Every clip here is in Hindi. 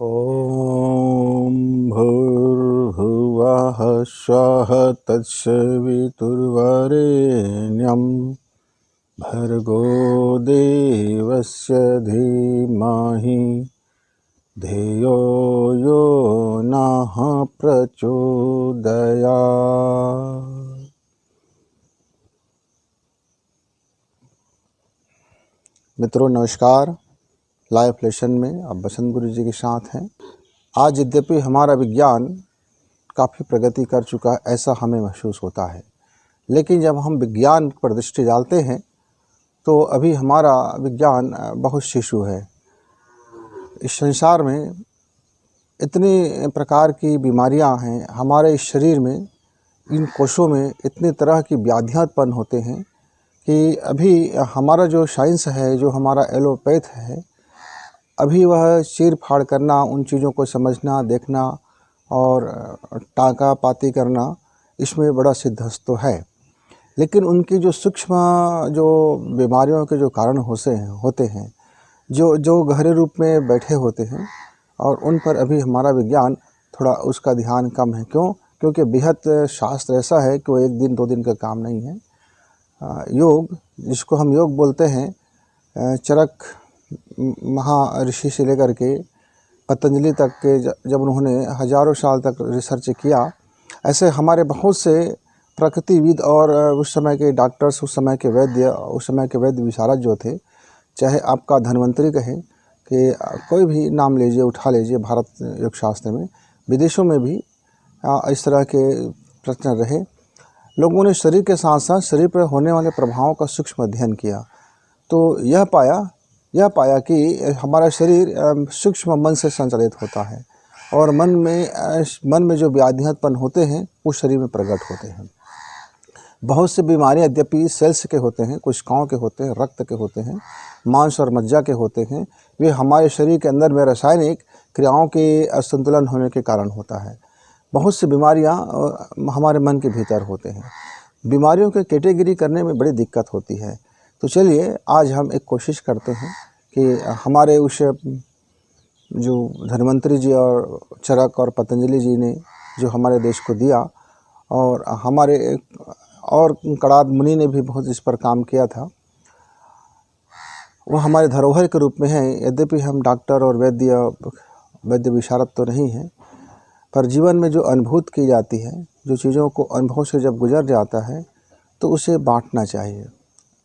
ॐ भूर्भुवः स्वः तत्सवितुर्वरेण्यं भर्गो देवस्य धीमहि धियो यो नः प्रचोदयात्। मित्रों नमस्कार। लाइफ लेसन में अब बसंत गुरु जी के साथ हैं। आज यद्यपि हमारा विज्ञान काफ़ी प्रगति कर चुका है ऐसा हमें महसूस होता है, लेकिन जब हम विज्ञान पर दृष्टि डालते हैं तो अभी हमारा विज्ञान बहुत शिशु है। इस संसार में इतनी प्रकार की बीमारियां हैं, हमारे इस शरीर में इन कोशों में इतने तरह की व्याधियां उत्पन्न होते हैं कि अभी हमारा जो साइंस है, जो हमारा एलोपैथ है, अभी वह चीर फाड़ करना, उन चीज़ों को समझना, देखना और टाँका पाती करना, इसमें बड़ा सिद्धहस्त तो है। लेकिन उनकी जो सूक्ष्म जो बीमारियों के जो कारण होते हैं, जो गहरे रूप में बैठे होते हैं, और उन पर अभी हमारा विज्ञान थोड़ा उसका ध्यान कम है। क्यों? क्योंकि बेहद शास्त्र ऐसा है कि वो एक दिन दो दिन का काम नहीं है। योग, जिसको हम योग बोलते हैं, चरक महर्षि से लेकर के पतंजलि तक के जब उन्होंने हजारों साल तक रिसर्च किया, ऐसे हमारे बहुत से प्रकृतिविद और उस समय के डॉक्टर्स, उस समय के वैद्य विशारद जो थे, चाहे आपका धन्वंतरी कहें कि कोई भी नाम लीजिए, उठा लीजिए, भारत योग शास्त्र में, विदेशों में भी इस तरह के प्रश्न रहे। लोगों ने शरीर के साथ साथ शरीर पर होने वाले प्रभावों का सूक्ष्म अध्ययन किया, तो यह पाया कि हमारा शरीर सूक्ष्म मन से संचालित होता है, और मन में जो व्याधियां उत्पन्न होते हैं वो शरीर में प्रकट होते हैं। बहुत से बीमारियां यद्यपि सेल्स के होते हैं, कोशिकाओं के होते हैं, रक्त के होते हैं, मांस और मज्जा के होते हैं, वे हमारे शरीर के अंदर में रासायनिक क्रियाओं के असंतुलन होने के कारण होता है। बहुत सी बीमारियां हमारे मन के भीतर होते हैं। बीमारियों के कैटेगरी करने में बड़ी दिक्कत होती है। तो चलिए आज हम एक कोशिश करते हैं कि हमारे उस जो धन्वंतरी जी और चरक और पतंजलि जी ने जो हमारे देश को दिया, और हमारे और कणाद मुनि ने भी बहुत इस पर काम किया था, वो हमारे धरोहर के रूप में है। यद्यपि हम डॉक्टर और वैद्य विशारद तो नहीं हैं, पर जीवन में जो अनुभूत की जाती है, जो चीज़ों को अनुभव से जब गुजर जाता है तो उसे बांटना चाहिए।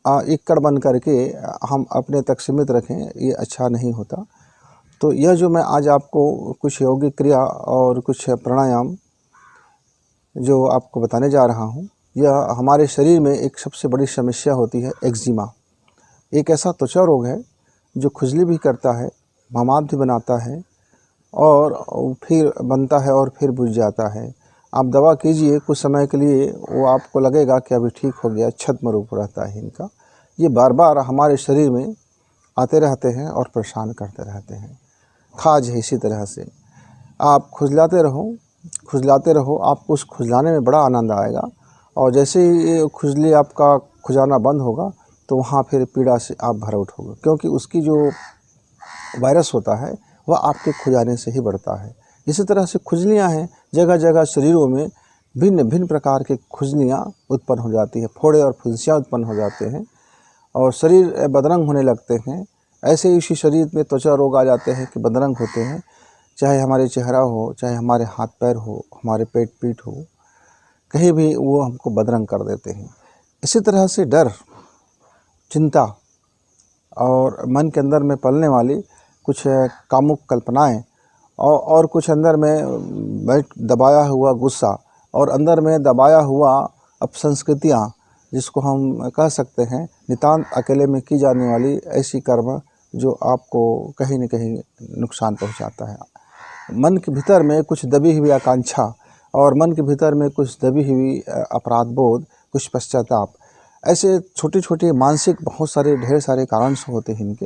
इक्कड़ बन करके हम अपने तक सीमित रखें, ये अच्छा नहीं होता। तो यह जो मैं आज आपको कुछ योगिक क्रिया और कुछ प्राणायाम जो आपको बताने जा रहा हूँ, यह हमारे शरीर में एक सबसे बड़ी समस्या होती है, एक्जिमा। एक ऐसा त्वचा रोग है जो खुजली भी करता है, ममाद भी बनाता है, और फिर बनता है और फिर बुझ जाता है। आप दवा कीजिए, कुछ समय के लिए वो आपको लगेगा कि अभी ठीक हो गया, छद्म रूप रहता है इनका। ये बार बार हमारे शरीर में आते रहते हैं और परेशान करते रहते हैं। खाज है इसी तरह से। आप खुजलाते रहो, आपको उस खुजलाने में बड़ा आनंद आएगा, और जैसे ही खुजली आपका खुजाना बंद होगा तो वहाँ फिर पीड़ा से आप भर उठोगे, क्योंकि उसकी जो वायरस होता है वह आपके खुजाने से ही बढ़ता है। इसी तरह से खुजलियाँ हैं, जगह जगह शरीरों में भिन्न भिन्न प्रकार के खुजलियाँ उत्पन्न हो जाती है, फोड़े और फुंसियाँ उत्पन्न हो जाते हैं, और शरीर बदरंग होने लगते हैं। ऐसे ही इसी शरीर में त्वचा रोग आ जाते हैं कि बदरंग होते हैं, चाहे हमारे चेहरा हो, चाहे हमारे हाथ पैर हो, हमारे पेट पीठ हो, कहीं भी वो हमको बदरंग कर देते हैं। इसी तरह से डर, चिंता और मन के अंदर में पलने वाली कुछ कामुक कल्पनाएं, और कुछ अंदर में दबाया हुआ गुस्सा, और अंदर में दबाया हुआ अपसंस्कृतियाँ, जिसको हम कह सकते हैं नितांत अकेले में की जाने वाली ऐसी कर्म जो आपको कहीं न कहीं नुकसान पहुंचाता है। मन के भीतर में कुछ दबी हुई आकांक्षा, और मन के भीतर में कुछ दबी हुई अपराध बोध, कुछ पश्चाताप, ऐसे छोटे छोटे मानसिक बहुत सारे ढेर सारे कारण से होते हैं इनके।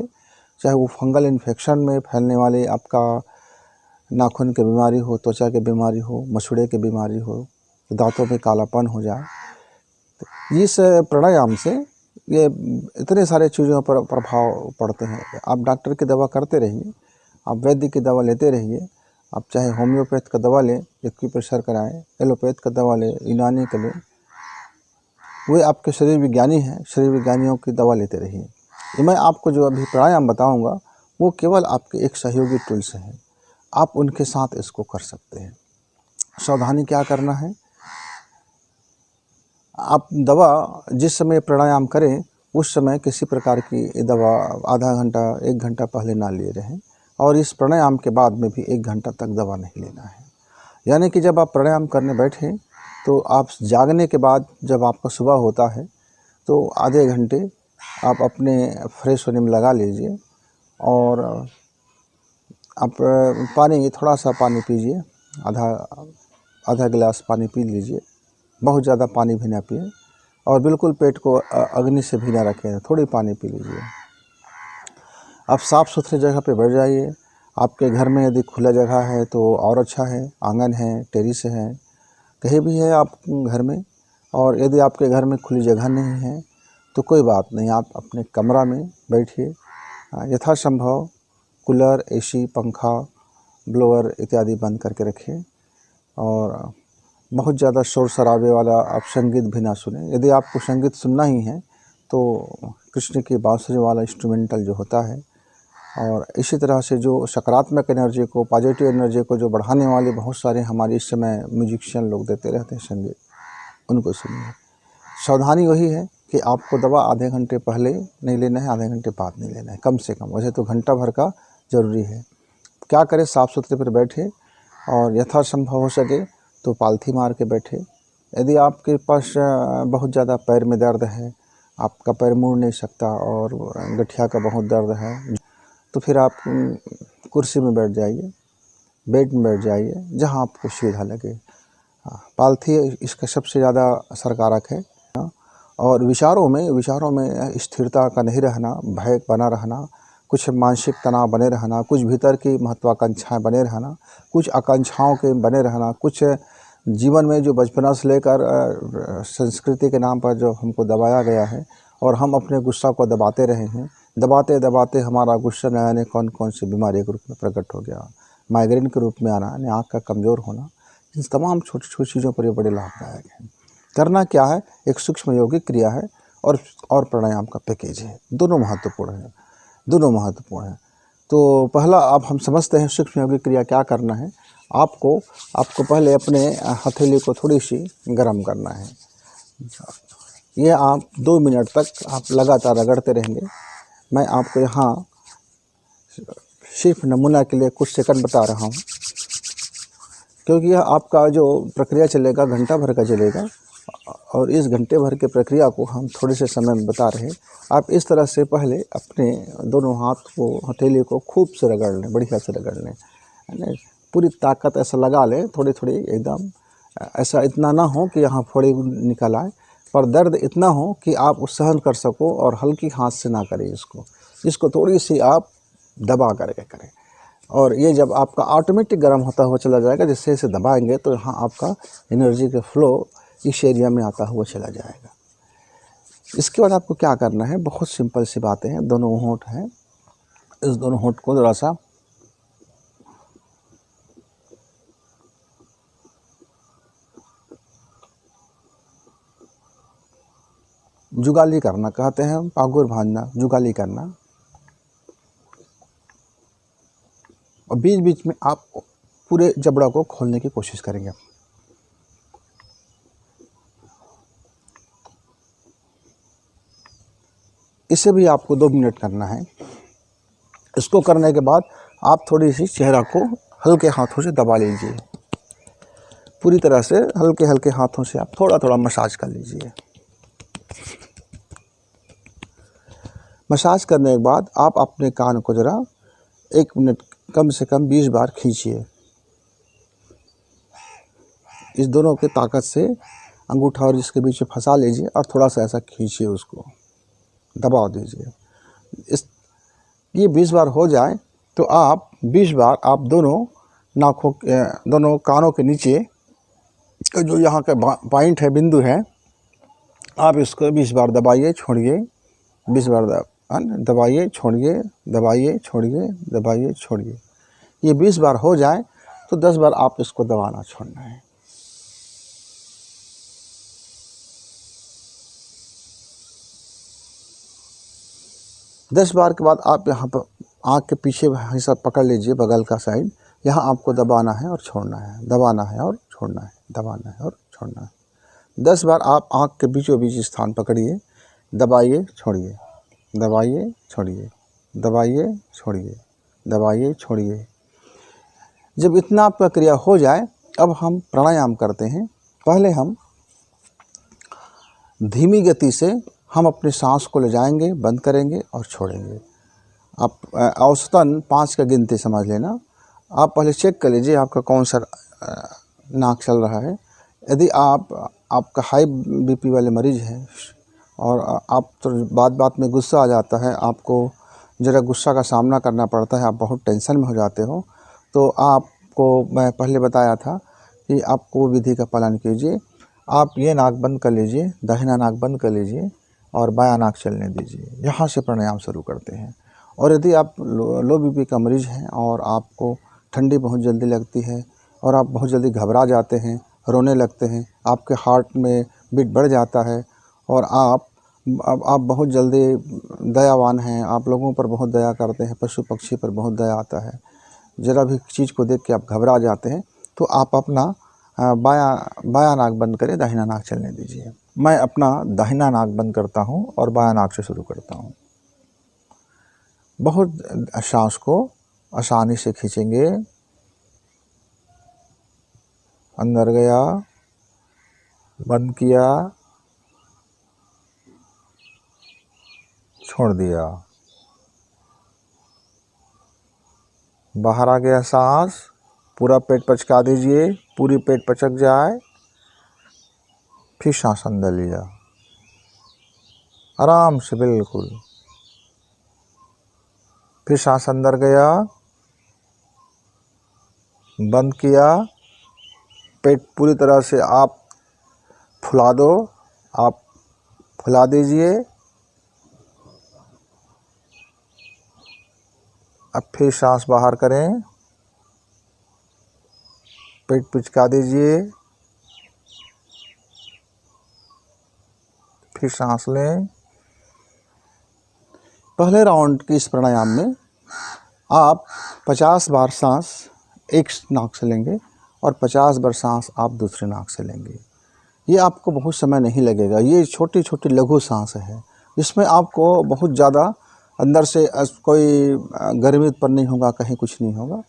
चाहे वो फंगल इन्फेक्शन में फैलने वाले आपका नाखून की बीमारी हो, त्वचा की बीमारी हो, मसूड़े की बीमारी हो, दांतों में कालापन हो जाए। इस प्राणायाम से ये इतने सारे चीज़ों पर प्रभाव पड़ते हैं। आप डॉक्टर की दवा करते रहिए, आप वैद्य की दवा लेते रहिए। आप चाहे होम्योपैथ का दवा लें, एक्यूप्रेशर कराएं, एलोपैथ का दवा लें, यूनानी का लें, वे आपके शरीर विज्ञानी हैं, शरीर विज्ञानियों की दवा लेते रहिए। ये मैं आपको जो अभी प्राणायाम बताऊंगा वो केवल आपके एक सहयोगी टूल्स हैं, आप उनके साथ इसको कर सकते हैं। सावधानी क्या करना है, आप दवा जिस समय प्राणायाम करें उस समय किसी प्रकार की दवा आधा घंटा 1 घंटा पहले ना ले रहें, और इस प्राणायाम के बाद में भी 1 घंटा तक दवा नहीं लेना है। यानी कि जब आप प्राणायाम करने बैठें तो आप जागने के बाद जब आपका सुबह होता है तो आधे घंटे आप अपने फ्रेश होने में लगा लीजिए, और आप पानी, थोड़ा सा पानी पीजिए, आधा गिलास पानी पी लीजिए, बहुत ज़्यादा पानी भी ना पिए, और बिल्कुल पेट को अग्नि से भी ना रखें, थोड़ी पानी पी लीजिए। आप साफ़ सुथरी जगह पे बैठ जाइए। आपके घर में यदि खुला जगह है तो और अच्छा है, आंगन है, टेरिस है, कहीं भी है आप घर में। और यदि आपके घर में खुली जगह नहीं है तो कोई बात नहीं, आप अपने कमरा में बैठिए। यथासंभव कूलर, एसी, पंखा, ब्लोअर इत्यादि बंद करके रखें, और बहुत ज़्यादा शोर शराबे वाला आप संगीत भी ना सुनें। यदि आपको संगीत सुनना ही है तो कृष्ण की बांसुरी वाला इंस्ट्रूमेंटल जो होता है, और इसी तरह से जो सकारात्मक एनर्जी को, पॉजिटिव एनर्जी को जो बढ़ाने वाले बहुत सारे हमारे इस समय म्यूजिशियन लोग देते रहते हैं संगीत, उनको सुनिए। सावधानी वही है कि आपको दवा आधे घंटे पहले नहीं लेना है, आधे घंटे बाद नहीं लेना है, कम से कम। वैसे तो घंटा भर का ज़रूरी है। क्या करें, साफ़ सुथरे पर बैठे, और यथासंभव हो सके तो पालथी मार के बैठे। यदि आपके पास बहुत ज़्यादा पैर में दर्द है, आपका पैर मुड़ नहीं सकता और गठिया का बहुत दर्द है, तो फिर आप कुर्सी में बैठ जाइए, बेड में बैठ जाइए, जहाँ आपको सुविधा लगे। पालथी इसका सबसे ज़्यादा असरकारक है। और विचारों में स्थिरता का नहीं रहना, भय बना रहना, कुछ मानसिक तनाव बने रहना, कुछ भीतर की महत्वाकांक्षाएं बने रहना, कुछ आकांक्षाओं के बने रहना, कुछ जीवन में जो बचपना से लेकर संस्कृति के नाम पर जो हमको दबाया गया है, और हम अपने गुस्सा को दबाते रहे हैं, दबाते दबाते हमारा गुस्सा न जाने कौन कौन सी बीमारी के रूप में प्रकट हो गया। माइग्रेन के रूप में आना, यानी आँख का कमज़ोर होना, इन तमाम छोटी छोटी चीज़ों पर ये बड़े लाभदायक हैं। करना क्या है, एक सूक्ष्म योगिक क्रिया है और प्राणायाम का पैकेज है। दोनों महत्वपूर्ण हैं। तो पहला अब हम समझते हैं सूक्ष्म योगिक क्रिया क्या करना है। आपको पहले अपने हथेली को थोड़ी सी गर्म करना है। ये आप 2 मिनट तक आप लगातार रगड़ते रहेंगे। मैं आपको यहाँ सिर्फ नमूना के लिए कुछ सेकंड बता रहा हूँ, क्योंकि यह आपका जो प्रक्रिया चलेगा घंटा भर का चलेगा, और इस घंटे भर के प्रक्रिया को हम थोड़े से समय में बता रहे हैं। आप इस तरह से पहले अपने दोनों हाथ को, हथेली को खूब से रगड़ लें, बढ़िया से रगड़ लें, है ना। पूरी ताकत ऐसा लगा लें, थोड़ी थोड़ी एकदम, ऐसा इतना ना हो कि यहाँ फोड़ी निकल आए, पर दर्द इतना हो कि आप उसे सहन कर सको, और हल्की हाथ से ना करें इसको थोड़ी सी आप दबा करके करें। और ये जब आपका ऑटोमेटिक गर्म होता हुआ चला जाएगा, जिससे इसे दबाएंगे तो यहाँ आपका एनर्जी का फ्लो इस एरिया में आता हुआ चला जाएगा। इसके बाद आपको क्या करना है, बहुत सिंपल सी बातें हैं। दोनों होंठ हैं, इस दोनों होंठ को ज़रा सा जुगाली करना कहते हैं, पागुर भांजना, जुगाली करना। और बीच बीच में आप पूरे जबड़ा को खोलने की कोशिश करेंगे। इसे भी आपको 2 मिनट करना है। इसको करने के बाद आप थोड़ी सी चेहरा को हल्के हाथों से दबा लीजिए, पूरी तरह से हल्के हल्के हाथों से आप थोड़ा थोड़ा मसाज कर लीजिए। मसाज करने के बाद आप अपने कान को ज़रा 1 मिनट कम से कम 20 बार खींचिए। इस दोनों की ताकत से अंगूठा और इसके बीच में फंसा लीजिए, और थोड़ा सा ऐसा खींचिए, उसको दबाव दीजिए। ये 20 बार हो जाए तो आप 20 बार आप दोनों कानों के नीचे जो यहाँ का पॉइंट है, बिंदु है, आप इसको 20 बार दबाइए, छोड़िए, 20 बार दबाइए, छोड़िए, दबाइए, छोड़िए, दबाइए, छोड़िए। ये 20 बार हो जाए तो 10 बार आप इसको दबाना छोड़ना है। दस बार के बाद आप यहाँ पर आँख के पीछे हिस्सा पकड़ लीजिए, बगल का साइड, यहाँ आपको दबाना है और छोड़ना है, दबाना है और छोड़ना है, दबाना है और छोड़ना है। 10 बार आप आँख के बीचों बीच स्थान पकड़िए, दबाइए छोड़िए, दबाइए छोड़िए, दबाइए छोड़िए, दबाइए छोड़िए। जब इतना प्रक्रिया हो जाए, अब हम प्राणायाम करते हैं। पहले हम धीमी गति से हम अपनी सांस को ले जाएंगे, बंद करेंगे और छोड़ेंगे। आप औसतन 5 का गिनती समझ लेना। आप पहले चेक कर लीजिए आपका कौन सा नाक चल रहा है। यदि आपका हाई बीपी वाले मरीज़ हैं और आप तो बात बात में गुस्सा आ जाता है, आपको ज़रा गुस्सा का सामना करना पड़ता है, आप बहुत टेंशन में हो जाते हो, तो आपको मैं पहले बताया था कि आपको विधि का पालन कीजिए। आप ये नाक बंद कर लीजिए, दाहिना नाक बंद कर लीजिए और बायां नाक चलने दीजिए। यहाँ से प्राणायाम शुरू करते हैं। और यदि आप लो बीपी का मरीज़ हैं और आपको ठंडी बहुत जल्दी लगती है और आप बहुत जल्दी घबरा जाते हैं, रोने लगते हैं, आपके हार्ट में बीट बढ़ जाता है और आप बहुत जल्दी दयावान हैं, आप लोगों पर बहुत दया करते हैं, पशु पक्षी पर बहुत दया आता है, ज़रा भी चीज़ को देख के आप घबरा जाते हैं, तो आप अपना बायां नाक बंद करें, दाहिना नाक चलने दीजिए। मैं अपना दाहिना नाक बंद करता हूं और बायां नाक से शुरू करता हूं। बहुत सांस को आसानी से खींचेंगे। अंदर गया, बंद किया, छोड़ दिया। बाहर आ गया सांस, पूरा पेट पचका दीजिए, पूरी पेट पचक जाए, फिर सांस अंदर लिया, आराम से बिल्कुल। फिर सांस अंदर गया, बंद किया, पेट पूरी तरह से आप फुला दो, आप फुला दीजिए। अब फिर सांस बाहर करें, पेट पिचका दीजिए, फिर सांस लें। पहले राउंड की इस प्राणायाम में आप 50 बार सांस एक नाक से लेंगे और 50 बार सांस आप दूसरे नाक से लेंगे। ये आपको बहुत समय नहीं लगेगा। ये छोटी छोटी लघु सांस है, इसमें आपको बहुत ज़्यादा अंदर से कोई गर्मी उत्पन्न नहीं होगा, कहीं कुछ नहीं होगा।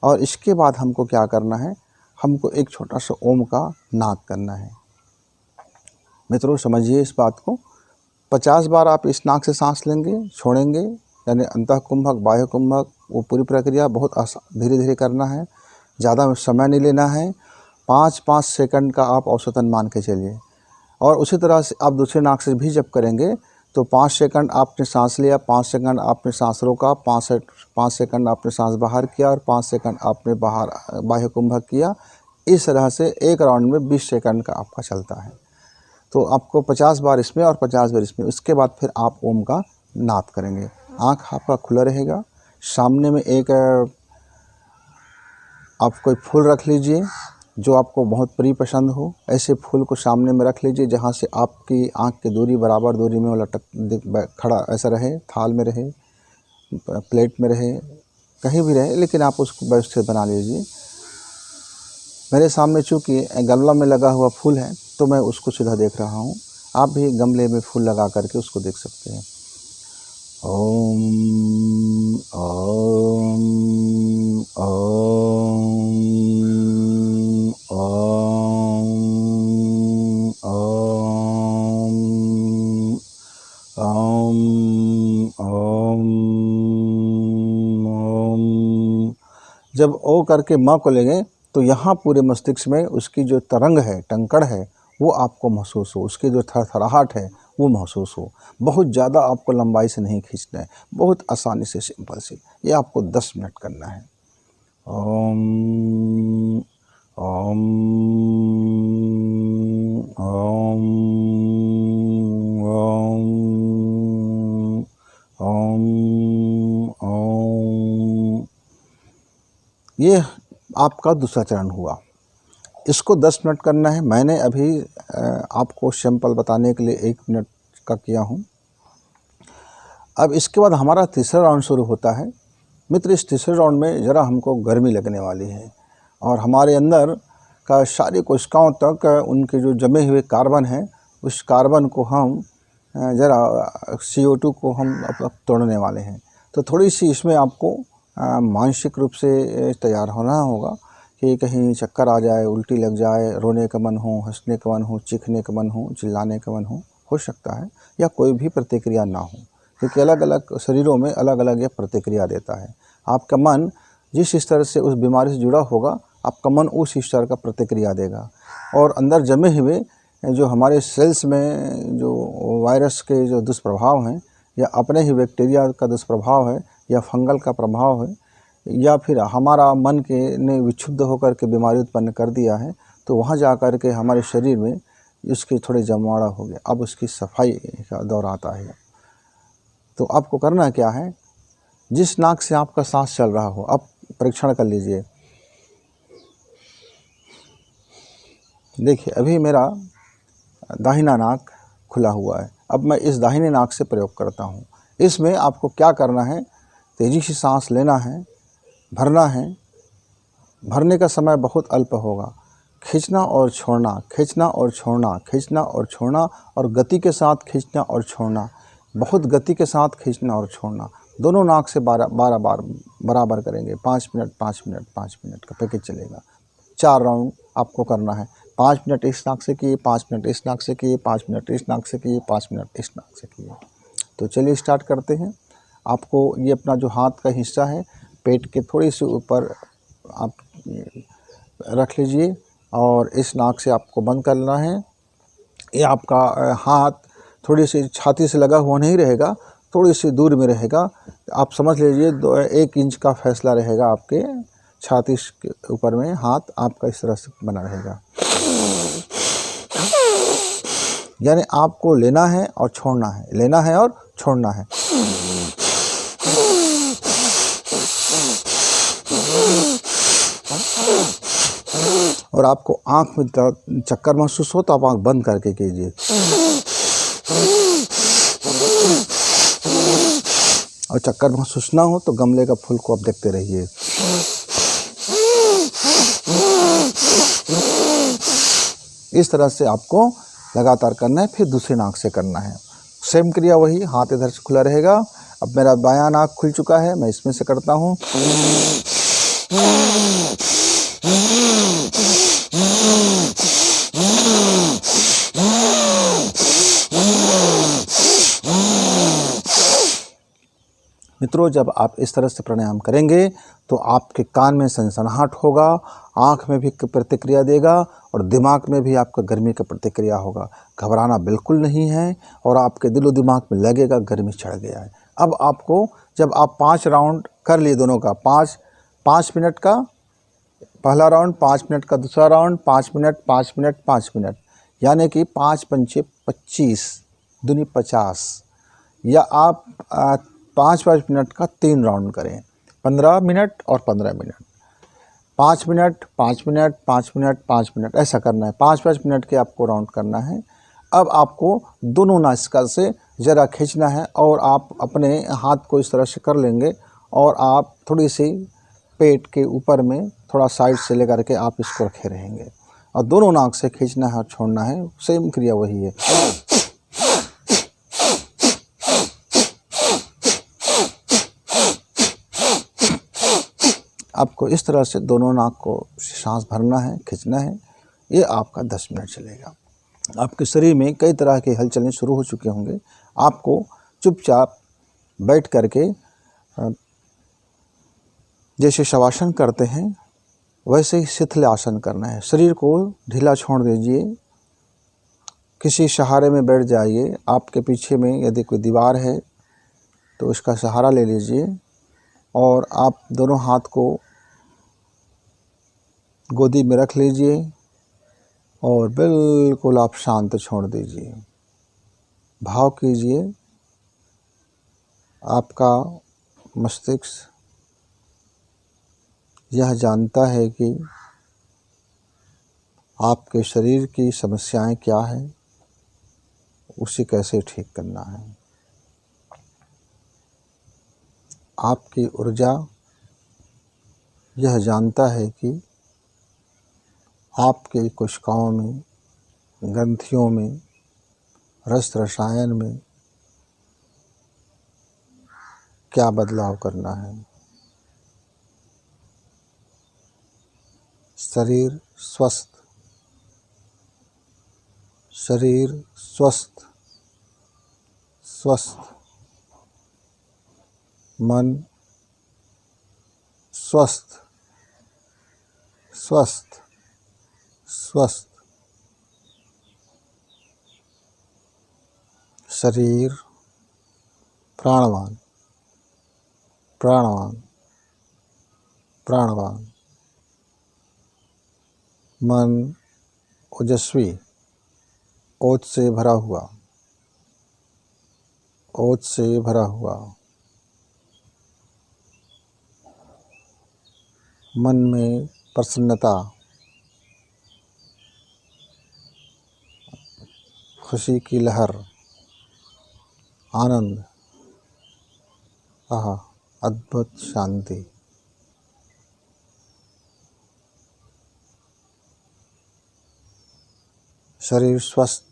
और इसके बाद हमको क्या करना है, हमको एक छोटा सा ओम का नाद करना है। मित्रों समझिए इस बात को। 50 बार आप इस नाक से सांस लेंगे, छोड़ेंगे, यानी अंतः कुंभक बाह्य कुंभक, वो पूरी प्रक्रिया बहुत धीरे धीरे करना है, ज़्यादा समय नहीं लेना है। 5-5 सेकंड का आप औसतन मान के चलिए। और उसी तरह से आप दूसरे नाक से भी जब करेंगे तो 5 सेकंड आपने सांस लिया, 5 सेकंड आपने सांस रोका, 5 सेकंड आपने सांस बाहर किया और 5 सेकंड आपने बाहर बाह्य कुंभक किया। इस तरह से एक राउंड में 20 सेकंड का आपका चलता है। तो आपको 50 बार इसमें और 50 बार इसमें। उसके बाद फिर आप ओम का नाद करेंगे। आँख आपका खुला रहेगा। सामने में एक आप कोई फूल रख लीजिए जो आपको बहुत प्रिय पसंद हो। ऐसे फूल को सामने में रख लीजिए जहाँ से आपकी आँख की दूरी बराबर दूरी में वो लटक खड़ा ऐसा रहे, थाल में रहे, प्लेट में रहे, कहीं भी रहे, लेकिन आप उसको व्यवस्थित बना लीजिए। मेरे सामने चूँकि गमला में लगा हुआ फूल है तो मैं उसको सीधा देख रहा हूँ। आप भी गमले में फूल लगा करके उसको देख सकते हैं। ओम ओम ओम ओम ओम ओम ओम ओम। जब ओ करके माँ को लेंगे तो यहाँ पूरे मस्तिष्क में उसकी जो तरंग है, टंकड़ है, वो आपको महसूस हो, उसकी जो थरथराहट है वो महसूस हो। बहुत ज़्यादा आपको लंबाई से नहीं खींचना है, बहुत आसानी से, सिंपल से। ये आपको 10 मिनट करना है। ओम ओम ओम ओम ओम ओम। ये आपका दूसरा चरण हुआ। इसको 10 मिनट करना है। मैंने अभी आपको सैंपल बताने के लिए 1 मिनट का किया हूँ। अब इसके बाद हमारा तीसरा राउंड शुरू होता है। मित्र, इस तीसरे राउंड में ज़रा हमको गर्मी लगने वाली है और हमारे अंदर का सारी कोशिकाओं तक उनके जो जमे हुए कार्बन हैं, उस कार्बन को हम ज़रा CO2 को हम अब तोड़ने वाले हैं। तो थोड़ी सी इसमें आपको मानसिक रूप से तैयार होना होगा कि कहीं चक्कर आ जाए, उल्टी लग जाए, रोने का मन हो, हंसने का मन हो, चीखने का मन हो, चिल्लाने का मन हो सकता है, या कोई भी प्रतिक्रिया ना हो, क्योंकि अलग अलग शरीरों में अलग अलग ये प्रतिक्रिया देता है। आपका मन जिस स्तर से उस बीमारी से जुड़ा होगा, आपका मन उस स्तर का प्रतिक्रिया देगा। और अंदर जमे हुए जो हमारे सेल्स में जो वायरस के जो दुष्प्रभाव हैं, या अपने ही बैक्टीरिया का दुष्प्रभाव है, या फंगल का प्रभाव है, या फिर हमारा मन के ने विक्षुब्ध होकर के बीमारी उत्पन्न कर दिया है, तो वहाँ जा कर के हमारे शरीर में उसकी थोड़े जमावड़ा हो गया। अब उसकी सफाई का दौर आता है। तो आपको करना क्या है, जिस नाक से आपका सांस चल रहा हो, अब परीक्षण कर लीजिए। देखिए, अभी मेरा दाहिना नाक खुला हुआ है। अब मैं इस दाहिने नाक से प्रयोग करता हूँ। इसमें आपको क्या करना है, तेज़ी से सांस लेना है, भरना है। भरने का समय बहुत अल्प होगा। खींचना और छोड़ना, खींचना और छोड़ना, खींचना और छोड़ना, और गति के साथ खींचना और छोड़ना, बहुत गति के साथ खींचना और छोड़ना। दोनों नाक से 12 बार बराबर करेंगे। 5 मिनट 5 मिनट 5 मिनट का पैकेज चलेगा। 4 राउंड आपको करना है। 5 मिनट इस नाक से किए, 5 मिनट इस नाक से किए, 5 मिनट इस नाक से किए, 5 मिनट इस नाक से किए। तो चलिए स्टार्ट करते हैं। आपको ये अपना जो हाथ का हिस्सा है, पेट के थोड़ी सी ऊपर आप रख लीजिए और इस नाक से आपको बंद करना है। ये आपका हाथ थोड़ी सी छाती से लगा हुआ नहीं रहेगा, थोड़ी सी दूर में रहेगा। आप समझ लीजिए 1 इंच का फैसला रहेगा आपके छाती के ऊपर में। हाथ आपका इस तरह से बना रहेगा, यानी आपको लेना है और छोड़ना है, लेना है और छोड़ना है। और आपको आँख में चक्कर महसूस हो तो आप आँख बंद करके कीजिए। और चक्कर महसूस ना हो तो गमले का फूल को आप देखते रहिए। इस तरह से आपको लगातार करना है। फिर दूसरी नाक से करना है। सेम क्रिया वही, हाथ इधर से खुला रहेगा। अब मेरा बायां नाक खुल चुका है, मैं इसमें से करता हूँ। मित्रों, जब आप इस तरह से प्राणायाम करेंगे तो आपके कान में सनसनाहट होगा, आँख में भी प्रतिक्रिया देगा और दिमाग में भी आपका गर्मी का प्रतिक्रिया होगा। घबराना बिल्कुल नहीं है और आपके दिलो दिमाग में लगेगा गर्मी चढ़ गया है। अब आपको, जब आप 5 राउंड कर लिए दोनों का, 5 मिनट का पहला राउंड, 5 मिनट का दूसरा राउंड, 5 मिनट 5 मिनट 5 मिनट, यानी कि 5 पंचे 25 दूनी 50, या आप 5-5 मिनट का 3 राउंड करें, 15 मिनट और 15 minute, 5 minute 5 minute 5 minute 5 minute, ऐसा करना है। 5-5 मिनट के आपको राउंड करना है। अब आपको दोनों नासिका से ज़रा खींचना है और आप अपने हाथ को इस तरह से कर लेंगे और आप थोड़ी सी पेट के ऊपर में थोड़ा साइड से लेकर के आप इसको रखे रहेंगे और दोनों नाक से खींचना है और छोड़ना है। सेम क्रिया वही है। आपको इस तरह से दोनों नाक को सांस भरना है, खींचना है। ये आपका 10 मिनट चलेगा। आपके शरीर में कई तरह के हलचलें शुरू हो चुके होंगे। आपको चुपचाप बैठ करके जैसे शवासन करते हैं वैसे ही शिथिल आसन करना है। शरीर को ढीला छोड़ दीजिए, किसी सहारे में बैठ जाइए। आपके पीछे में यदि कोई दीवार है तो उसका सहारा ले लीजिए और आप दोनों हाथ को गोदी में रख लीजिए और बिल्कुल आप शांत छोड़ दीजिए। भाव कीजिए आपका मस्तिष्क यह जानता है कि आपके शरीर की समस्याएं क्या है, उसे कैसे ठीक करना है। आपकी ऊर्जा यह जानता है कि आपके कोशिकाओं में, ग्रंथियों में, रस रसायन में क्या बदलाव करना है। शरीर स्वस्थ, शरीर स्वस्थ, स्वस्थ, मन स्वस्थ, स्वस्थ, स्वस्थ, शरीर प्राणवान, प्राणवान, प्राणवान, मन ओजस्वी, ओज से भरा हुआ, ओज से भरा हुआ, मन में प्रसन्नता, खुशी की लहर, आनंद, आहा, अद्भुत शांति। शरीर स्वस्थ,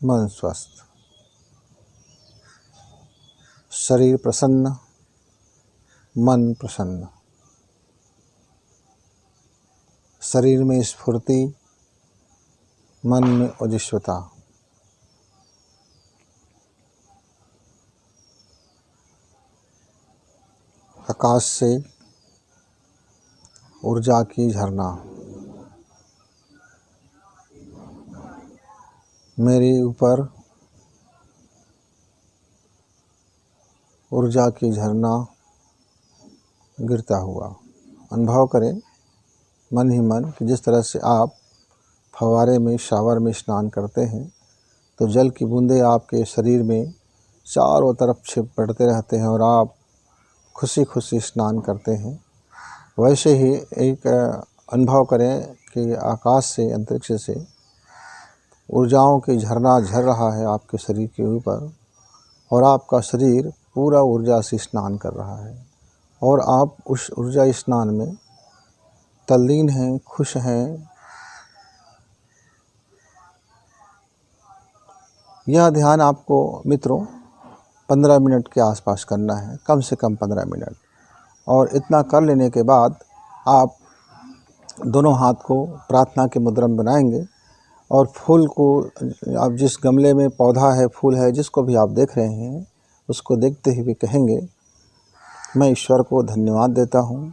मन स्वस्थ, शरीर प्रसन्न, मन प्रसन्न, शरीर में स्फूर्ति, मन में ओजस्वता। आकाश से ऊर्जा की झरना, मेरे ऊपर ऊर्जा की झरना गिरता हुआ। अनुभव करें मन ही मन कि जिस तरह से आप फव्वारे में, शावर में स्नान करते हैं तो जल की बूंदें आपके शरीर में चारों तरफ छिप पड़ते रहते हैं और आप खुशी खुशी स्नान करते हैं। वैसे ही एक अनुभव करें कि आकाश से, अंतरिक्ष से ऊर्जाओं की झरना झर रहा है आपके शरीर के ऊपर और आपका शरीर पूरा ऊर्जा से स्नान कर रहा है और आप उस ऊर्जा स्नान में तल्लीन हैं, खुश हैं। यह ध्यान आपको मित्रों 15 मिनट के आसपास करना है, कम से कम 15 मिनट। और इतना कर लेने के बाद आप दोनों हाथ को प्रार्थना के मुद्रा में बनाएंगे और फूल को, आप जिस गमले में पौधा है, फूल है, जिसको भी आप देख रहे हैं, उसको देखते हुए कहेंगे, मैं ईश्वर को धन्यवाद देता हूँ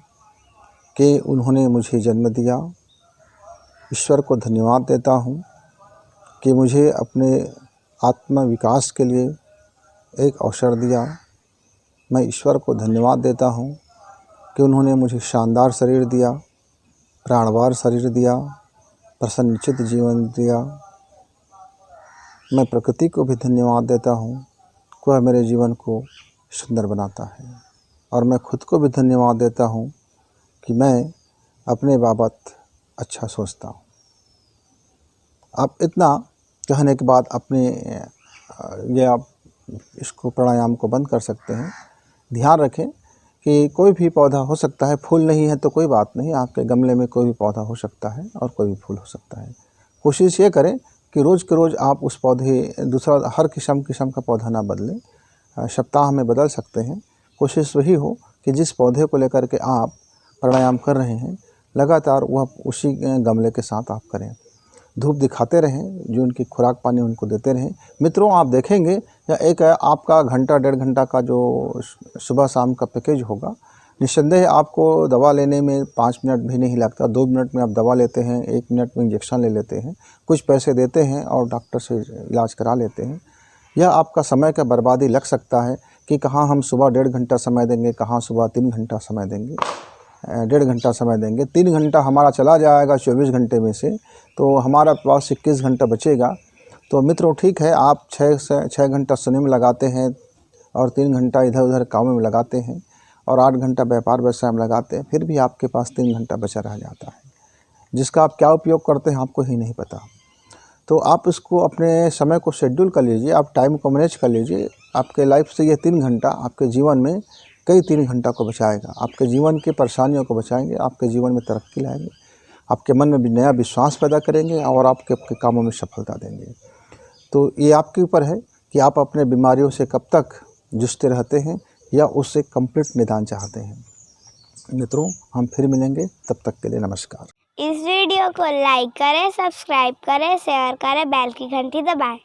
कि उन्होंने मुझे जन्म दिया। ईश्वर को धन्यवाद देता हूँ कि मुझे अपने आत्म विकास के लिए एक अवसर दिया। मैं ईश्वर को धन्यवाद देता हूँ कि उन्होंने मुझे शानदार शरीर दिया, प्राणवान शरीर दिया, प्रसन्नचित्त जीवन दिया। मैं प्रकृति को भी धन्यवाद देता हूँ कि वह मेरे जीवन को सुंदर बनाता है और मैं खुद को भी धन्यवाद देता हूँ कि मैं अपने बाबत अच्छा सोचता हूँ। आप इतना कहने के बाद अपने ये आप इसको प्राणायाम को बंद कर सकते हैं। ध्यान रखें कि कोई भी पौधा हो सकता है, फूल नहीं है तो कोई बात नहीं, आपके गमले में कोई भी पौधा हो सकता है और कोई भी फूल हो सकता है। कोशिश ये करें कि रोज़ के रोज़ आप उस पौधे, दूसरा हर किस्म का पौधा ना बदलें, सप्ताह में बदल सकते हैं। कोशिश वही हो कि जिस पौधे को लेकर के आप प्राणायाम कर रहे हैं लगातार वह उसी गमले के साथ आप करें। धूप दिखाते रहें, जो उनकी खुराक पानी उनको देते रहें। मित्रों, आप देखेंगे या एक आपका घंटा 1.5 घंटा का जो सुबह शाम का पैकेज होगा, निस्संदेह आपको दवा लेने में 5 मिनट भी नहीं लगता। 2 मिनट में आप दवा लेते हैं, 1 मिनट में इंजेक्शन ले लेते हैं, कुछ पैसे देते हैं और डॉक्टर से इलाज करा लेते हैं। यह आपका समय का बर्बादी लग सकता है कि कहाँ हम सुबह 1.5 घंटा समय देंगे, कहाँ सुबह 3 घंटा समय देंगे, 1.5 घंटा समय देंगे। 3 घंटा हमारा चला जाएगा 24 घंटे में से, तो हमारा पास 21 घंटा बचेगा। तो मित्रों, ठीक है, आप 6 घंटा सोने में लगाते हैं और 3 घंटा इधर उधर कामों में लगाते हैं और 8 घंटा व्यापार व्यवसाय में लगाते हैं, फिर भी आपके पास 3 घंटा बचा रह जाता है, जिसका आप क्या उपयोग करते हैं आपको ही नहीं पता। तो आप इसको अपने समय को शेड्यूल कर लीजिए, आप टाइम को मैनेज कर लीजिए। आपके लाइफ से ये 3 घंटा आपके जीवन में कई 3 घंटा को बचाएगा, आपके जीवन की परेशानियों को बचाएंगे, आपके जीवन में तरक्की लाएंगे, आपके मन में भी नया विश्वास पैदा करेंगे और आपके कामों में सफलता देंगे। तो ये आपके ऊपर है कि आप अपने बीमारियों से कब तक जूझते रहते हैं या उससे कंप्लीट निदान चाहते हैं। मित्रों, हम फिर मिलेंगे, तब तक के लिए नमस्कार। इस वीडियो को लाइक करें, सब्सक्राइब करें, शेयर करें, बेल की घंटी दबाएं।